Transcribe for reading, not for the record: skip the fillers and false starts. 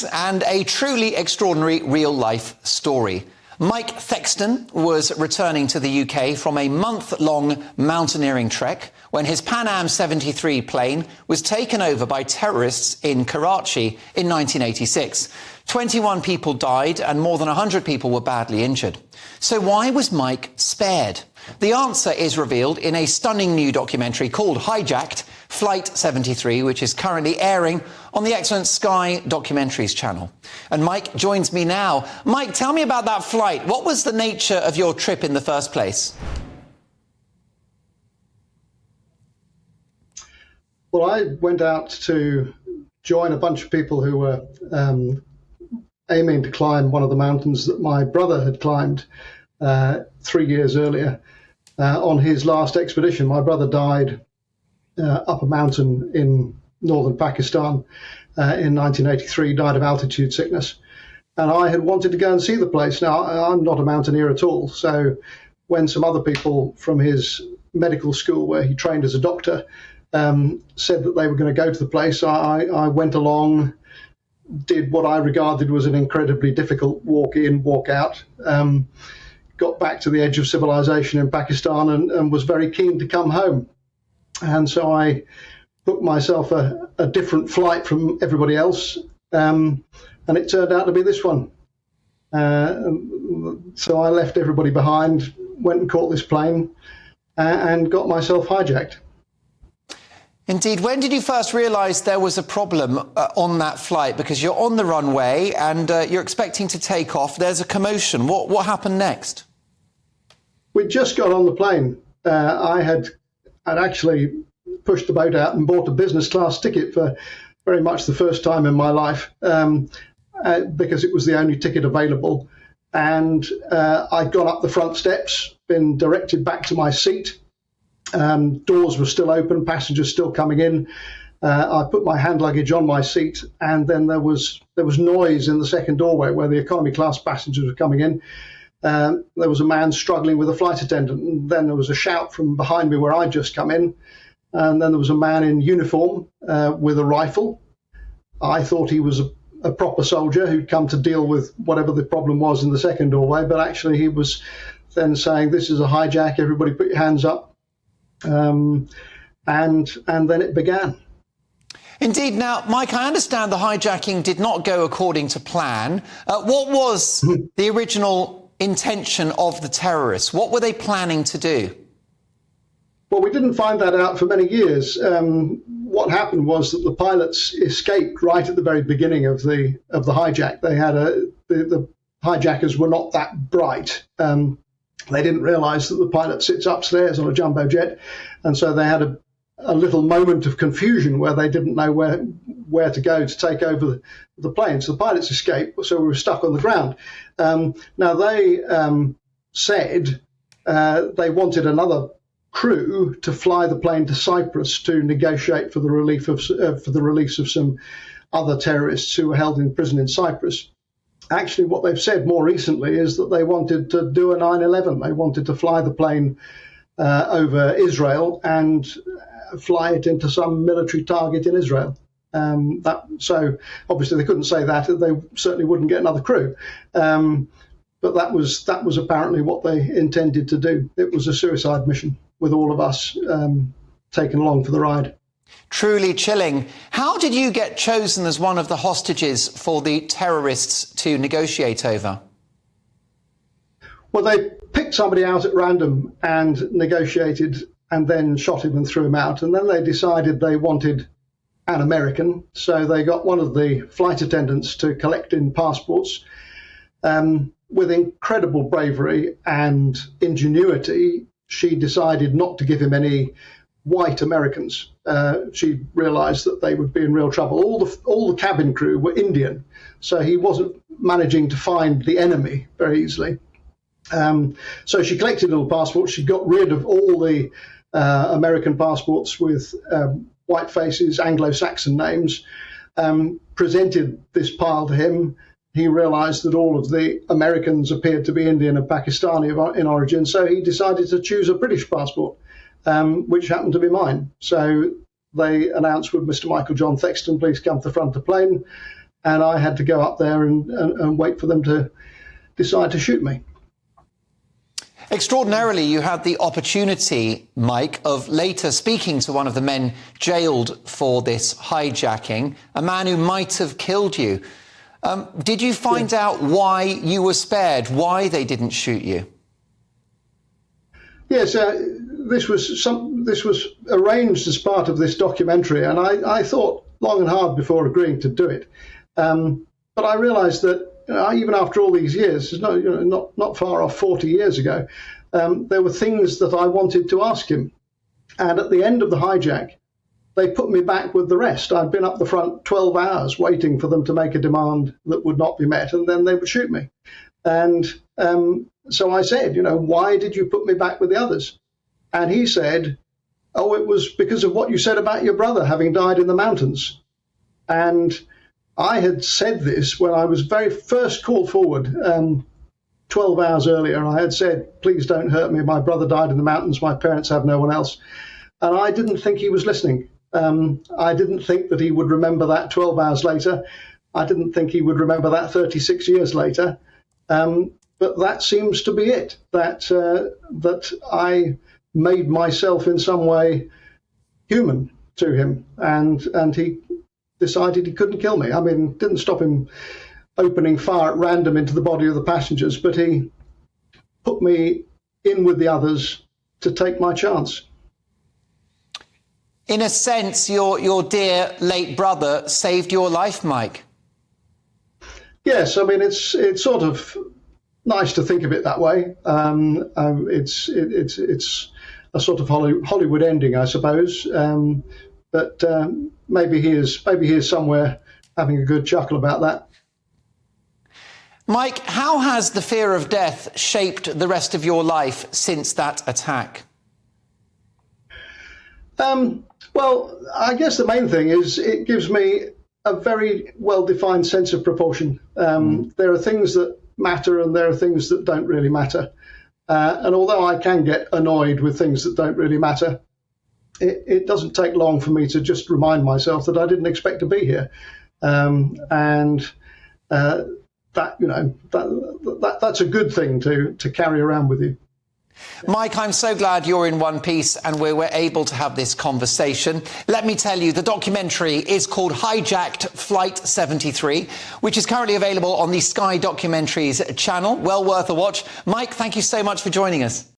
And a truly extraordinary real-life story. Mike Thexton was returning to the UK from a month-long mountaineering trek when his Pan Am 73 plane was taken over by terrorists in Karachi in 1986. 21 people died and more than 100 people were badly injured. So why was Mike spared? The answer is revealed in a stunning new documentary called Hijacked, Flight 73, which is currently airing on the excellent Sky Documentaries channel. And Mike joins me now. Mike, tell me about that flight. What was the nature of your trip in the first place? Well, I went out to join a bunch of people who were aiming to climb one of the mountains that my brother had climbed 3 years earlier. On his last expedition, my brother died up a mountain in northern Pakistan in 1983, died of altitude sickness. And I had wanted to go and see the place. Now, I'm not a mountaineer at all. So when some other people from his medical school, where he trained as a doctor, said that they were going to go to the place, I went along, did what I regarded was an incredibly difficult walk in, walk out, got back to the edge of civilization in Pakistan and was very keen to come home. And so I booked myself a different flight from everybody else, and it turned out to be this one. So I left everybody behind, went and caught this plane, and got myself hijacked. Indeed. When did you first realise there was a problem on that flight? Because you're on the runway and you're expecting to take off. There's a commotion. What happened next? We just got on the plane. I'd actually pushed the boat out and bought a business class ticket for very much the first time in my life because it was the only ticket available. And I'd gone up the front steps, been directed back to my seat. Doors were still open, passengers still coming in. I put my hand luggage on my seat, and then there was noise in the second doorway where the economy class passengers were coming in. There was a man struggling with a flight attendant, and then there was a shout from behind me where I'd just come in, and then there was a man in uniform with a rifle. I thought he was a proper soldier who'd come to deal with whatever the problem was in the second doorway, but actually he was then saying, "This is a hijack, everybody put your hands up." And then it began. Indeed. Now, Mike, I understand the hijacking did not go according to plan. What was the original intention of the terrorists? What were they planning to do? Well, we didn't find that out for many years. What happened was that the pilots escaped right at the very beginning of the hijack. They had the hijackers were not that bright. They didn't realise that the pilot sits upstairs on a jumbo jet, and so they had a little moment of confusion where they didn't know where to go to take over the plane. So the pilots escaped, so we were stuck on the ground. Now they said they wanted another crew to fly the plane to Cyprus to negotiate for the release of some other terrorists who were held in prison in Cyprus. Actually, what they've said more recently is that they wanted to do a 9/11. They wanted to fly the plane over Israel and fly it into some military target in Israel. So obviously they couldn't say that. They certainly wouldn't get another crew. But that was apparently what they intended to do. It was a suicide mission with all of us taken along for the ride. Truly chilling. How did you get chosen as one of the hostages for the terrorists to negotiate over? Well, they picked somebody out at random and negotiated and then shot him and threw him out. And then they decided they wanted an American. So they got one of the flight attendants to collect in passports. With incredible bravery and ingenuity, she decided not to give him any white Americans. She realized that they would be in real trouble. All the cabin crew were Indian, so he wasn't managing to find the enemy very easily. So she collected little passports. She got rid of all the American passports with white faces, Anglo-Saxon names, presented this pile to him. He realized that all of the Americans appeared to be Indian and Pakistani in origin, so he decided to choose a British passport, which happened to be mine. So they announced, "Would Mr. Michael John Thexton please come to the front of the plane?" and I had to go up there and wait for them to decide to shoot me. Extraordinarily, you had the opportunity, Mike, of later speaking to one of the men jailed for this hijacking, a man who might have killed you. Did you find out why you were spared, why they didn't shoot you? Yes, this was arranged as part of this documentary, and I thought long and hard before agreeing to do it. But I realised that even after all these years, not far off 40 years ago, there were things that I wanted to ask him. And at the end of the hijack, they put me back with the rest. I'd been up the front 12 hours waiting for them to make a demand that would not be met, and then they would shoot me. And so I said, why did you put me back with the others? And he said, oh, it was because of what you said about your brother having died in the mountains. And I had said this when I was very first called forward 12 hours earlier. I had said, please don't hurt me. My brother died in the mountains. My parents have no one else. And I didn't think he was listening. I didn't think that he would remember that 12 hours later. I didn't think he would remember that 36 years later. But that seems to be it, that I made myself in some way human to him. And he decided he couldn't kill me. I mean, didn't stop him opening fire at random into the body of the passengers, but he put me in with the others to take my chance. In a sense, your dear late brother saved your life, Mike. Yes, I mean, it's sort of nice to think of it that way. It's a sort of Hollywood ending, I suppose. But maybe he is somewhere having a good chuckle about that. Mike, how has the fear of death shaped the rest of your life since that attack? Well, I guess the main thing is it gives me a very well-defined sense of proportion. There are things that matter and there are things that don't really matter. And although I can get annoyed with things that don't really matter, it doesn't take long for me to just remind myself that I didn't expect to be here. That's a good thing to carry around with you. Mike, I'm so glad you're in one piece and we were able to have this conversation. Let me tell you, the documentary is called Hijacked Flight 73, which is currently available on the Sky Documentaries channel. Well worth a watch. Mike, thank you so much for joining us.